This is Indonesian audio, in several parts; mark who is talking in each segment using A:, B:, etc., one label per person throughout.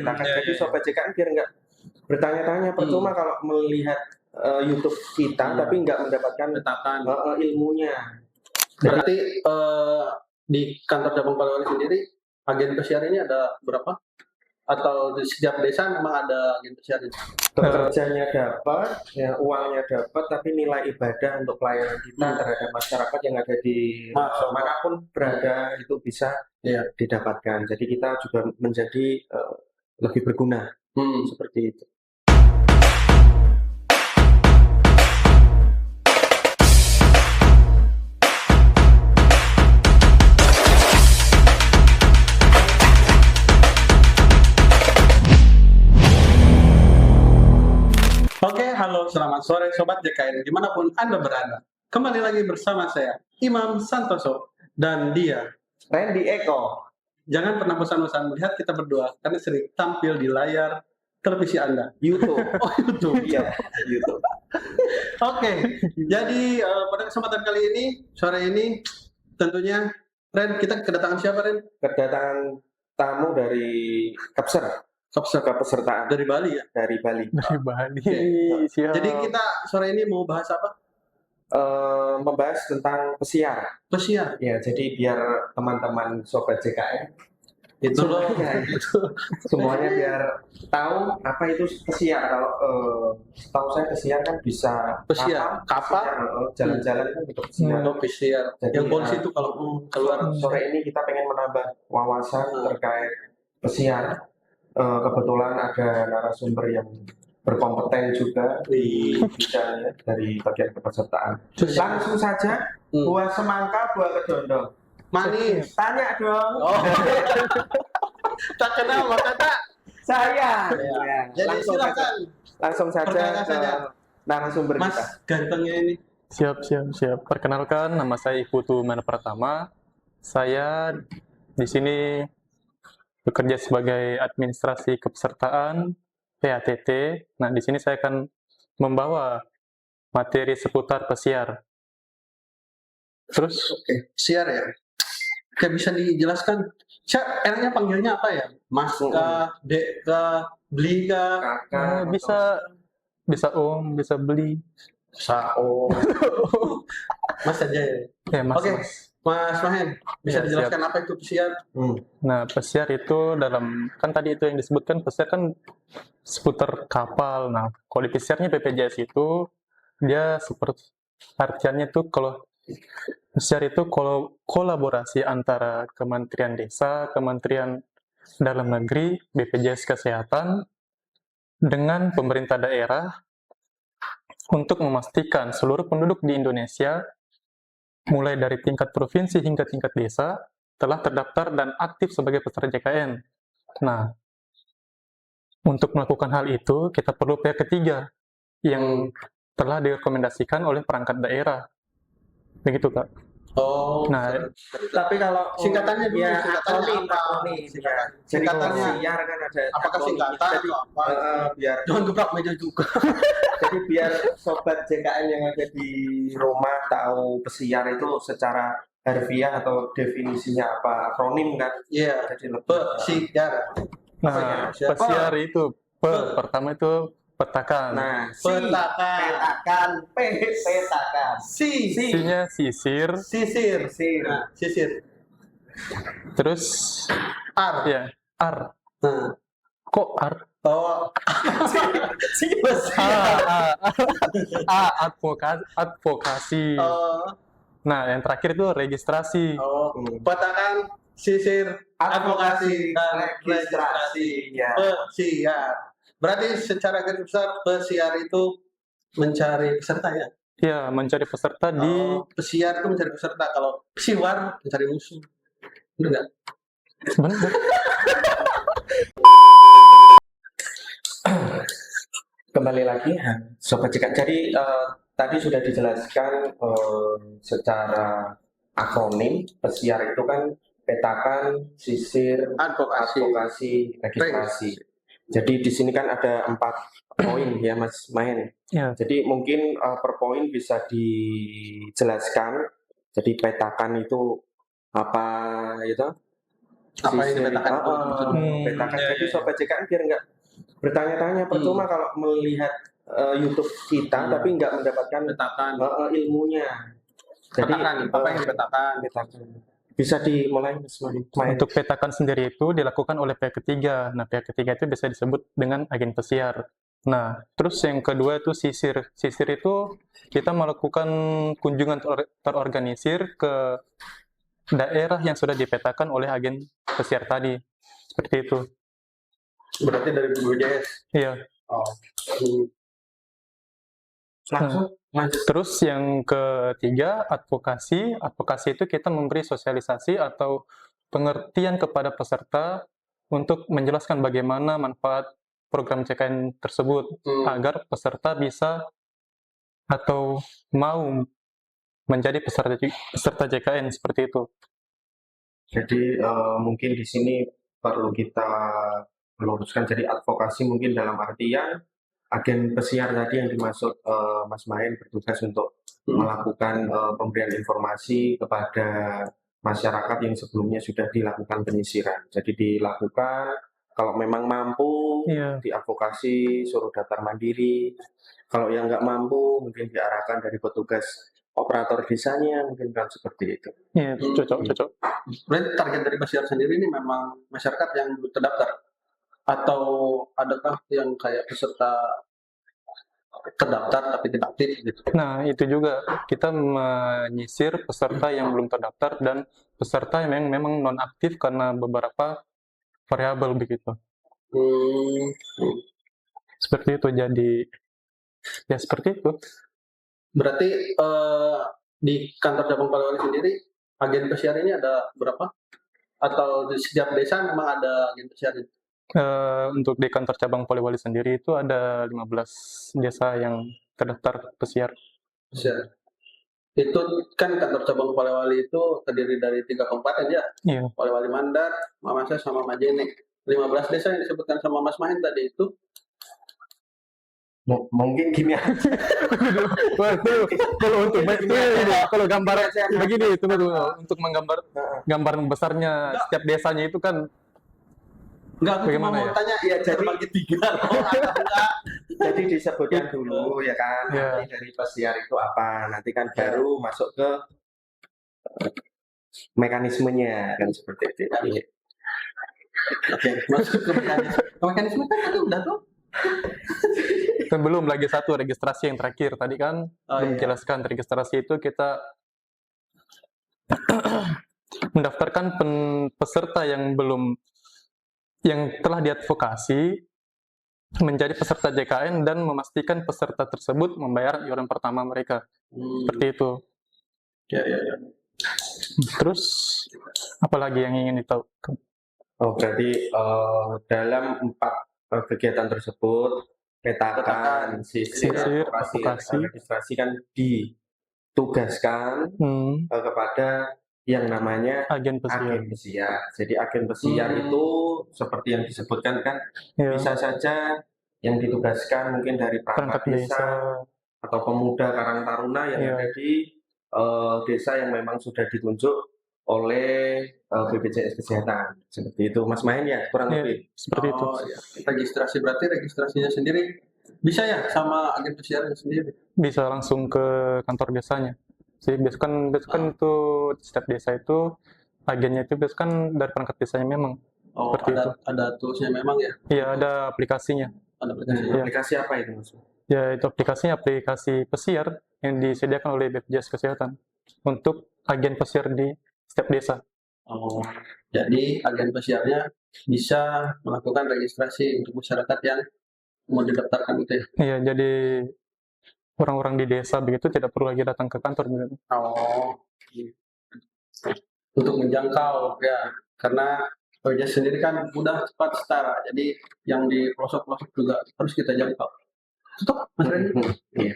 A: Jadi Sobat JKN biar nggak bertanya-tanya, percuma kalau melihat YouTube kita tapi nggak mendapatkan ilmunya.
B: Berarti di kantor cabang Polewali sendiri agen pesiar ini ada berapa? Atau di setiap desa memang ada agen pesiar ini?
A: Pekerjanya dapat, ya, uangnya dapat, tapi nilai ibadah untuk pelayanan kita terhadap masyarakat yang ada di manapun berada itu bisa didapatkan. Jadi kita juga menjadi lebih berguna seperti itu.
B: Oke, halo, selamat sore Sobat JKN, dimanapun Anda berada. Kembali lagi bersama saya, Imam Santoso, dan dia,
A: Randy Eko.
B: Jangan pernah bosan-bosan melihat kita berdua, karena sering tampil di layar televisi Anda.
A: YouTube.
B: Oh, YouTube.
A: Iya, YouTube.
B: Oke, jadi pada kesempatan kali ini, sore ini, tentunya, Ren, kita kedatangan siapa, Ren?
A: Kedatangan tamu dari Kapser. Kepesertaan
B: Dari Bali ya?
A: Dari Bali.
C: Dari Bali.
B: Siap. Jadi kita sore ini mau bahas apa?
A: Membahas tentang pesiar.
B: Pesiar.
A: Ya, jadi biar teman-teman Sobat JKN
B: itu loh.
A: Semuanya biar tahu apa itu pesiar. Kalau tahu saya pesiar kan bisa
B: kapal,
A: jalan-jalan kan untuk pesiar.
B: Untuk pesiar.
A: Jadi,
B: yang polisi itu kalau keluar.
A: Sore ini kita pengen menambah wawasan terkait pesiar. Kebetulan ada narasumber yang berkompeten juga di bidangnya dari bagian kepesertaan. Langsung saja, buah semangka, buah kedondong.
B: Manis.
A: Tanya dong.
B: Oh. Tak kenal maka tak.
A: Saya.
B: Ya. Jadi silakan.
A: Langsung saja ke narasumber
B: Mas,
A: kita.
B: gantengnya ini.
C: Siap. Perkenalkan, nama saya Iputu Mana Pratama. Saya di sini bekerja sebagai administrasi kepesertaan PATT. Nah, di sini saya akan membawa materi seputar pesiar. Terus,
B: Pesiar ya. Oke, bisa dijelaskan. Enaknya panggilnya apa ya? Mas kah, Dek kah, Beli kah?
C: bisa Om, bisa Beli.
B: Sao. Mas aja ya.
C: Ya, Mas.
B: Oke. Mas Mahen, bisa dijelaskan apa itu pesiar?
C: Nah, pesiar itu kan tadi itu yang disebutkan, pesiar kan seputar kapal. Nah, kalau di pesiarnya BPJS itu, dia seperti, artiannya itu kalau pesiar itu kolaborasi antara Kementerian Desa, Kementerian Dalam Negeri, BPJS Kesehatan, dengan pemerintah daerah untuk memastikan seluruh penduduk di Indonesia mulai dari tingkat provinsi hingga tingkat desa, telah terdaftar dan aktif sebagai peserta JKN. Nah, untuk melakukan hal itu, kita perlu pihak ketiga yang telah direkomendasikan oleh perangkat daerah. Begitu, Kak.
B: Oh,
A: nah, tapi kalau
B: singkatannya dulu,
A: ya,
B: singkatannya apa?
A: Singkatannya pesiar kan ada.
B: Apakah singkatan atau apa?
A: Biar
B: jangan gebrak meja juga.
A: Jadi biar Sobat JKN yang ada di rumah tahu pesiar itu secara harfiah atau definisinya apa, akronim kan?
B: Iya.
A: Jadi
B: pesiar.
C: Nah, pesiar itu pertama itu petakan.
A: Nah,
B: petakan.
C: Si-nya sisir.
B: Nah, sisir.
C: Terus
B: ar.
C: Ya, ar.
B: Nah.
C: Kok ar?
B: Oh.
C: Advokasi. Nah, yang terakhir itu registrasi.
B: Oh, petakan, sisir, advokasi, dan registrasi.
A: Ya.
B: Pesiar. Berarti secara garis besar pesiar itu mencari peserta ya?
C: Ya, mencari peserta di...
B: Pesiar itu mencari peserta. Kalau pesiwar mencari musuh. Benar nggak?
C: Benar.
A: Kembali lagi, Sobat JKN. Jadi tadi sudah dijelaskan secara akronim, pesiar itu kan petakan, sisir, advokasi, registrasi. Jadi di sini kan ada 4 poin ya Mas Mahen.
C: Ya.
A: Jadi mungkin per poin bisa dijelaskan. Jadi petakan itu apa itu?
B: Apa yang
A: sisir.
B: dipetakan itu maksudnya?
A: Petakan.
C: Iya,
A: Jadi
C: iya.
A: sobat JKN biar nggak bertanya-tanya, percuma kalau melihat YouTube kita
B: Iya.
A: tapi nggak mendapatkan
B: Petakan.
A: ilmunya. Jadi
B: Petakan, apa yang dipetakan?
A: petakan. Bisa dimulai Mas Main.
C: Untuk petakan sendiri itu dilakukan oleh pihak ketiga. Nah, pihak ketiga itu bisa disebut dengan agen pesiar. Nah, terus yang kedua itu sisir. Sisir itu kita melakukan kunjungan terorganisir ke daerah yang sudah dipetakan oleh agen pesiar tadi. Seperti itu.
B: Berarti dari BPJS.
C: Iya.
B: Oh.
A: Langsung lanjut.
C: Terus yang ketiga, advokasi. Advokasi itu kita memberi sosialisasi atau pengertian kepada peserta untuk menjelaskan bagaimana manfaat program CKN tersebut agar peserta bisa atau mau menjadi peserta JKN seperti itu.
A: Jadi mungkin di sini perlu kita meluruskan, jadi advokasi mungkin dalam artian agen pesiar tadi yang dimaksud Mas Main bertugas untuk melakukan pemberian informasi kepada masyarakat yang sebelumnya sudah dilakukan penyisiran. Jadi dilakukan, kalau memang mampu
C: Iya.
A: diadvokasi, suruh daftar mandiri. Kalau yang nggak mampu mungkin diarahkan dari petugas operator desanya, mungkin kan seperti itu.
C: Iya, cocok.
B: Berarti target dari pesiar sendiri ini memang masyarakat yang terdaftar atau adakah yang kayak peserta terdaftar tapi tidak aktif gitu?
C: Nah, itu juga kita menyisir peserta yang belum terdaftar dan peserta yang memang non-aktif karena beberapa variabel begitu. Seperti itu, jadi ya seperti itu.
B: Berarti di kantor cabang Polewali sendiri agen pesiar ini ada berapa? Atau di setiap desa memang ada agen pesiar ini?
C: Untuk di kantor cabang Polewali sendiri itu ada 15 desa yang terdaftar pesiar.
B: Pesiar. Itu kan kantor cabang Polewali itu terdiri dari 3 kabupaten ya?
C: Iya.
B: Polewali Mandar, Mamasa, sama Majene. 15 desa yang disebutkan sama Mas Main tadi itu
A: Mungkin gini aja.
C: Kalau gambar begini, tunggu. Untuk gambar besarnya setiap desanya itu kan
B: enggak, aku cuma
C: bagaimana
B: mau
C: ya?
B: tanya
A: Ya, jadi
B: terbagi 3 atau enggak?
A: Jadi disebutkan dulu ya kan,
C: Iya.
A: nanti dari pesiar itu apa, nanti kan baru masuk ke mekanismenya kan seperti itu.
B: Oke, masuk ke mekanisme. Mekanisme kan tadi udah tuh.
C: Kan belum lagi satu registrasi yang terakhir tadi kan belum menjelaskan registrasi itu kita mendaftarkan peserta yang telah diadvokasi menjadi peserta JKN dan memastikan peserta tersebut membayar iuran pertama mereka. Seperti itu.
B: Ya.
C: Terus apalagi yang ingin ditahu?
A: Oh, berarti dalam 4 kegiatan tersebut, petakan, sisir, advokasi, registrasi kan ditugaskan kepada yang namanya
C: agen
A: pesiar. Jadi agen pesiar itu seperti yang disebutkan kan, bisa saja yang ditugaskan mungkin dari perangkat desa atau pemuda Karang Taruna yang ada di desa yang memang sudah ditunjuk oleh BPJS Kesehatan. Seperti itu Mas Main ya, kurang lebih.
C: Seperti itu.
B: Ya. Registrasi berarti registrasinya sendiri bisa ya sama agen pesiarnya sendiri?
C: Bisa langsung ke kantor desanya. Jadi biasanya kan itu setiap desa itu agennya itu biasanya kan dari perangkat desanya memang.
B: Oh, ada toolsnya memang ya?
C: Iya, ada aplikasinya.
B: Ada aplikasinya.
A: Aplikasi apa itu Mas?
C: Ya, itu aplikasinya aplikasi pesiar yang disediakan oleh BPJS Kesehatan untuk agen pesiar di setiap desa.
B: Oh, jadi agen pesiarnya bisa melakukan registrasi untuk masyarakat yang mau didaftarkan itu ya?
C: Iya, jadi orang-orang di desa begitu tidak perlu lagi datang ke kantor begitu.
B: Oh, untuk menjangkau ya, karena BPJS sendiri kan mudah, cepat, setara. Jadi yang di pelosok-pelosok juga harus kita jangkau. Stop, Mas Randy.
A: Iya.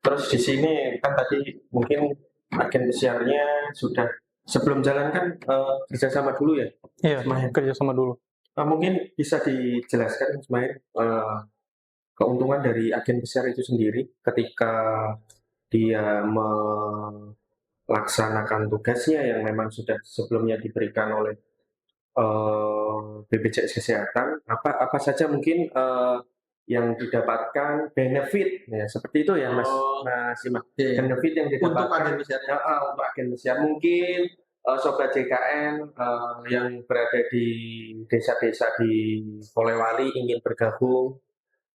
A: Terus di sini kan tadi mungkin agen pesiarnya sudah sebelum jalan kan kerjasama dulu ya?
C: Iya, kerjasama dulu.
A: Mungkin bisa dijelaskan Mas Main keuntungan dari agen pesiar itu sendiri ketika dia melaksanakan tugasnya yang memang sudah sebelumnya diberikan oleh BPJS Kesehatan, apa saja mungkin yang didapatkan benefit, ya seperti itu ya Mas
B: Oh,
A: Mas Imam.
B: iya.
A: Benefit yang
B: Untuk
A: didapatkan
B: agen pesiarnya.
A: untuk agen pesiar mungkin sobat JKN yang berada di desa-desa di Polewali ingin bergabung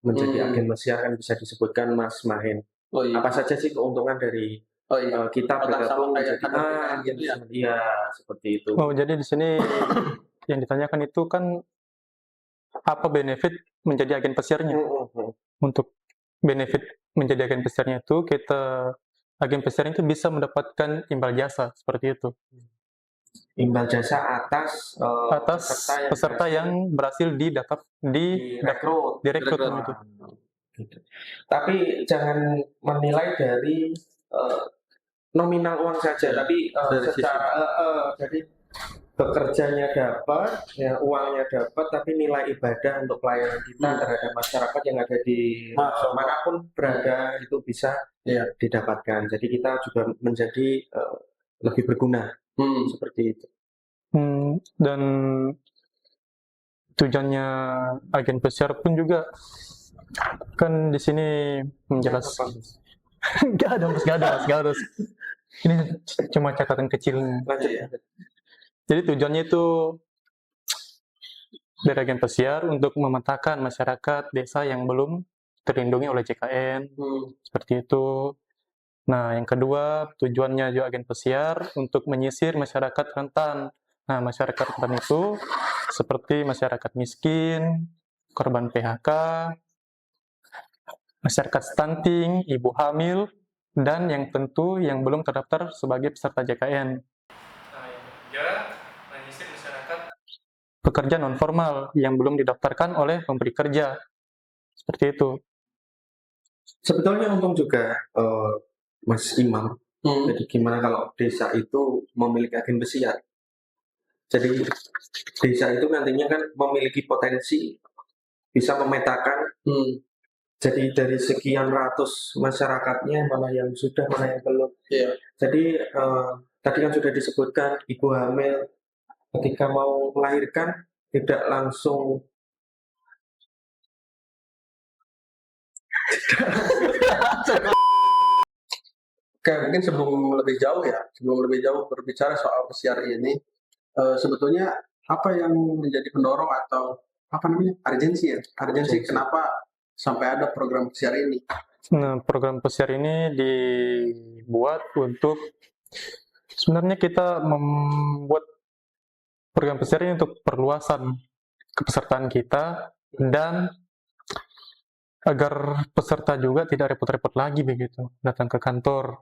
A: menjadi agen pesiar kan bisa disebutkan Mas Mahen.
B: Oh iya.
A: Apa saja sih keuntungan dari
B: Oh iya.
A: kita
B: Apakah sama
A: bergabung
B: kayak
A: menjadi
B: kader JKN gitu ya?
A: iya seperti itu.
C: Oh, jadi di sini yang ditanyakan itu kan apa benefit menjadi agen pesiarnya? Untuk benefit menjadi agen pesiarnya itu agen pesiar itu bisa mendapatkan imbal jasa seperti itu.
A: Imbal jasa atas
C: Atas peserta yang berhasil
A: direkrut.
C: direkrut itu.
A: Gitu. Tapi jangan menilai dari nominal uang saja, tapi
B: Dari
A: secara jadi bekerjanya dapat, ya, uangnya dapat, tapi nilai ibadah untuk pelayanan kita terhadap masyarakat yang ada di manapun berada itu bisa didapatkan. Jadi kita juga menjadi lebih berguna seperti itu.
C: Dan tujuannya agen pesiar pun juga kan di sini menjelaskan. Nggak ada. Ini cuma catatan kecilnya. Jadi tujuannya itu dari agen pesiar untuk memetakan masyarakat desa yang belum terlindungi oleh JKN, seperti itu. Nah, yang kedua, tujuannya juga agen pesiar untuk menyisir masyarakat rentan. Nah, masyarakat rentan itu seperti masyarakat miskin, korban PHK, masyarakat stunting, ibu hamil, dan yang tentu yang belum terdaftar sebagai peserta JKN. Nah, yang ketiga, menyisir masyarakat pekerja non formal yang belum didaftarkan oleh pemberi kerja. Seperti itu.
A: Sebetulnya untung juga Mas Imam. Jadi gimana kalau desa itu memiliki agen pesiar? Jadi desa itu nantinya kan memiliki potensi bisa memetakan. Jadi dari sekian ratus masyarakatnya mana yang sudah, mana yang belum. Jadi tadi kan sudah disebutkan ibu hamil ketika mau melahirkan tidak langsung
B: Oke, mungkin sebelum lebih jauh berbicara soal pesiar ini, sebetulnya apa yang menjadi pendorong atau apa namanya urgensi kenapa sampai ada program pesiar ini?
C: Nah, program pesiar ini dibuat untuk sebenarnya kita membuat program pesiar ini untuk perluasan kepesertaan kita dan agar peserta juga tidak repot-repot lagi begitu datang ke kantor,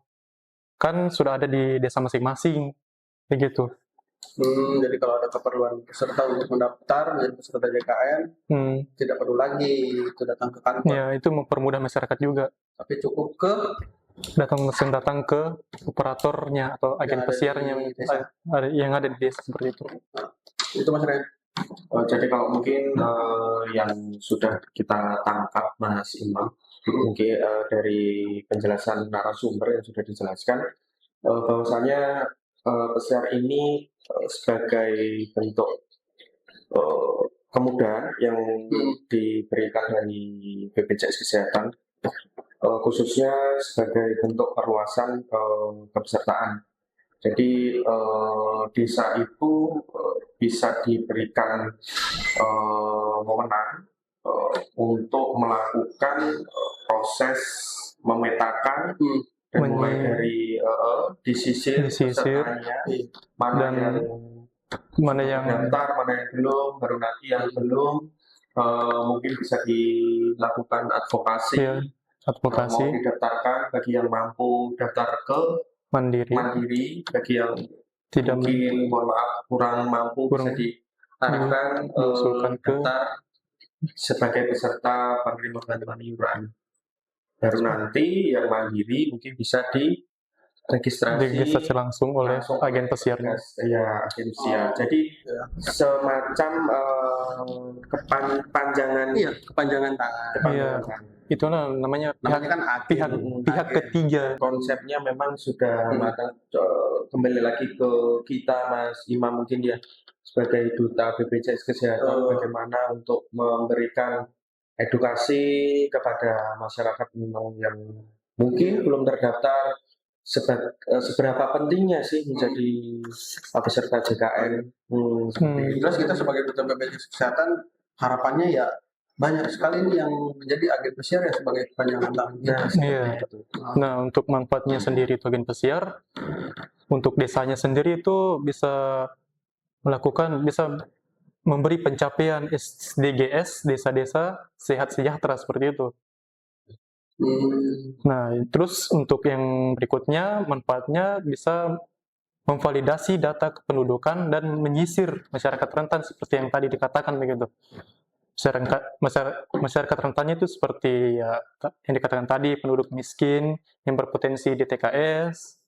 C: kan sudah ada di desa masing-masing begitu.
B: Jadi kalau ada keperluan peserta untuk mendaftar menjadi peserta JKN, tidak perlu lagi itu datang ke kantor.
C: Ya, itu mempermudah masyarakat juga.
B: Tapi cukup
C: datang ke operatornya atau agen pesiarnya yang ada di desa seperti itu.
B: Itu Mas Ren.
A: Jadi kalau mungkin yang sudah kita tangkap Mas Imam, mungkin dari penjelasan narasumber yang sudah dijelaskan, bahwasanya pesiar ini sebagai bentuk kemudahan yang diberikan dari BPJS Kesehatan, khususnya sebagai bentuk perluasan kepesertaan. Jadi desa itu bisa diberikan wewenang untuk melakukan proses memetakan dan mulai dari disisir pesertanya, mana yang daftar, mana yang belum, baru nanti yang belum mungkin bisa dilakukan advokasi. Mau didaftarkan bagi yang mampu daftar ke mandiri, bagi yang tidak mungkin mohon maaf kurang mampu bisa diarahkan daftar sebagai peserta penerima bantuan iuran. Baru nanti yang mandiri mungkin bisa diregistrasi
C: langsung oleh agen pesiarnya.
A: Ya, agen pesiar. Jadi semacam kepanjangan tangan.
C: Iya. Itu namanya kan pihak ketiga.
A: Konsepnya memang sudah matang. Kembali lagi ke kita Mas Imam mungkin ya, sebagai duta BPJS Kesehatan bagaimana untuk memberikan edukasi kepada masyarakat yang mungkin belum terdaftar seberapa pentingnya sih menjadi peserta JKN. Seperti itu.
B: Terus kita sebagai duta BPJS Kesehatan harapannya ya banyak sekali nih yang menjadi agen pesiar ya sebagai kepanjangan tangan.
C: Iya. Nah, untuk manfaatnya sendiri itu agen pesiar, untuk desanya sendiri itu bisa memberi pencapaian SDGs, desa-desa sehat sejahtera seperti itu. Nah, terus untuk yang berikutnya, manfaatnya bisa memvalidasi data kependudukan dan menyisir masyarakat rentan seperti yang tadi dikatakan begitu. Masyarakat rentannya itu seperti ya, yang dikatakan tadi, penduduk miskin yang berpotensi DTKS,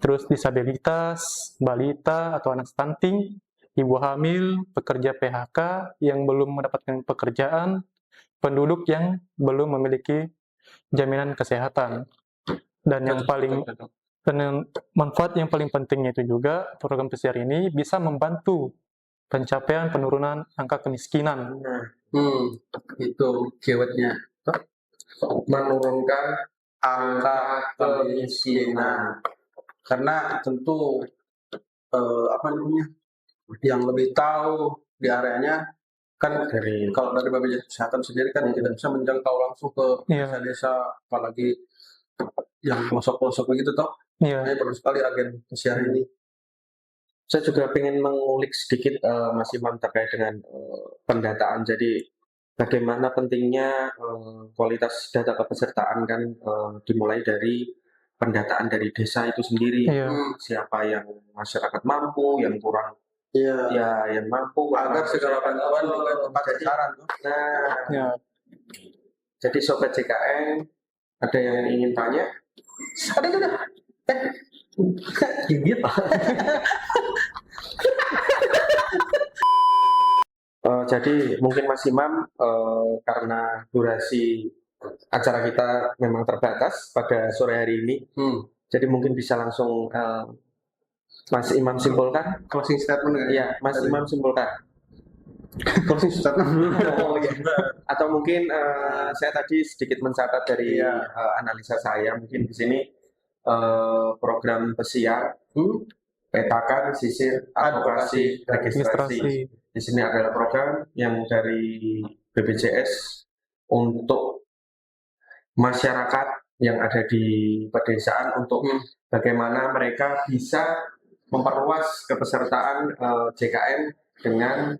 C: terus disabilitas, balita atau anak stunting, ibu hamil, pekerja PHK yang belum mendapatkan pekerjaan, penduduk yang belum memiliki jaminan kesehatan. Dan manfaat yang paling pentingnya itu juga program pesiar ini bisa membantu pencapaian penurunan angka kemiskinan.
B: Itu keywordnya,
A: menurunkan
B: angka kemiskinan. Karena tentu yang lebih tahu di areanya kan kalau dari BPJS Kesehatan sendiri kan tidak bisa menjangkau langsung ke desa-desa, apalagi yang pelosok-pelosok begitu toh. Ini perlu sekali agen pesiar ini.
A: Saya juga ingin mengulik sedikit Mas Imam terkait dengan pendataan. Jadi bagaimana pentingnya kualitas data kepesertaan kan dimulai dari pendataan dari desa itu sendiri. Siapa yang masyarakat mampu, yang kurang yang mampu,
B: agar segala bantuan juga tepat sasaran.
A: Jadi Sobat JKN, ada yang ingin tanya?
B: Ada. Gigit.
A: Jadi mungkin Mas Imam karena durasi acara kita memang terbatas pada sore hari ini, jadi mungkin bisa langsung Mas Imam simpulkan
B: closing statement.
A: Ya, Mas Imam simpulkan.
B: Closing statement.
A: Atau mungkin saya tadi sedikit mencatat dari analisa saya, mungkin di sini program pesiar, petakan, sisir, advokasi, registrasi. Di sini adalah program yang dari BPJS untuk masyarakat yang ada di pedesaan untuk bagaimana mereka bisa memperluas kepesertaan JKN dengan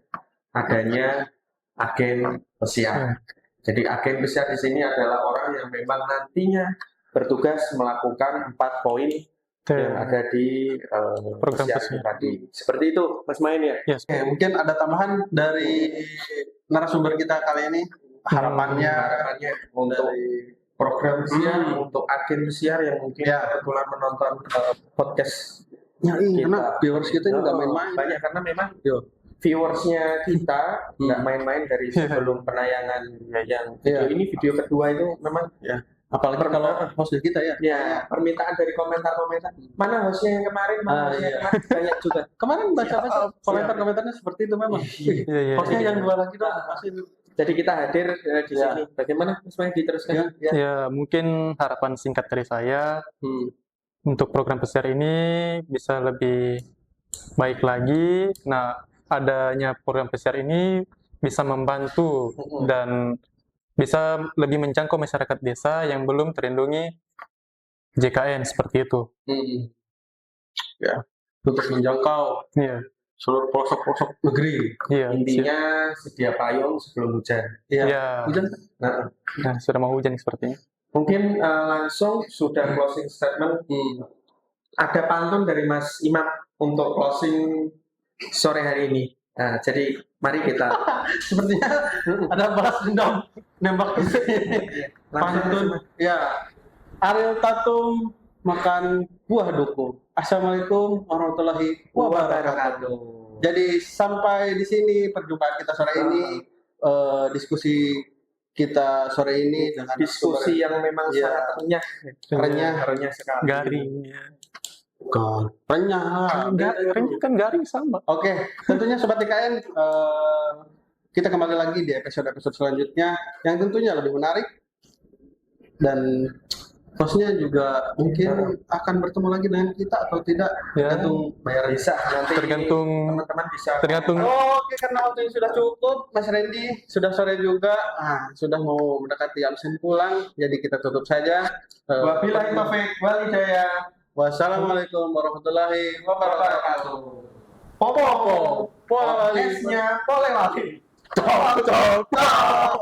A: adanya agen pesiar. Jadi agen pesiar di sini adalah orang yang memang nantinya bertugas melakukan 4 poin yang ada di program pesiar tadi. Seperti itu, Mas Main ya.
B: Mungkin ada tambahan dari narasumber kita kali ini. Harapannya
A: untuk program pesiar, untuk agen pesiar yang mungkin kebetulan menonton podcast.
B: Karena viewers kita ini nggak main-main.
A: Banyak karena memang viewersnya kita nggak main-main dari sebelum penayangan yang ini video kedua itu memang
B: apalagi kalau hostnya kita
A: permintaan dari komentar-komentar mana hostnya yang kemarin, banyak juga.
B: Kemarin baca komentar-komentarnya seperti itu memang. Hostnya yang 2 lagi dong.
A: Jadi kita hadir di sini. Bagaimana Mas Main diteruskan?
C: Ya, mungkin harapan singkat dari saya untuk program pesiar ini bisa lebih baik lagi. Nah, adanya program pesiar ini bisa membantu dan bisa lebih menjangkau masyarakat desa yang belum terlindungi JKN seperti itu.
B: Untuk menjangkau seluruh pelosok-pelosok negeri.
A: Intinya sedia payung sebelum hujan.
B: Hujan.
C: Nah, sudah mau hujan sepertinya.
A: Mungkin langsung sudah closing statement. Ada pantun dari Mas Imam untuk closing sore hari ini. Nah, jadi mari kita.
B: Sepertinya ada balas dendam nembak di sini. Pantun. Ariel Tatum makan buah duku. Assalamualaikum warahmatullahi wabarakatuh. Jadi sampai di sini perjumpaan kita sore ini, diskusi kita sore ini dengan
A: diskusi yang memang sangat renyah sekali.
C: Garing.
B: Bukan. Renyah lah.
C: Renyah kan garing sama.
B: Oke, tentunya Sobat IKN, kita kembali lagi di episode-episode selanjutnya yang tentunya lebih menarik dan hostnya juga mungkin akan bertemu lagi dengan kita atau tidak,
C: Ya.
B: tergantung bayaran.
A: Bisa nanti
C: Tergantung
A: teman-teman bisa
C: tergantung
B: Oke, karena waktunya sudah cukup, Mas Randy, sudah sore juga, sudah mau mendekati absen pulang, jadi kita tutup saja.
A: Wabillahi taufik wal hidayah.
B: Wassalamualaikum warahmatullahi wabarakatuh.
A: Popo,
B: Pola wali.
A: esnya Polewali.
B: Tok, tok, tok.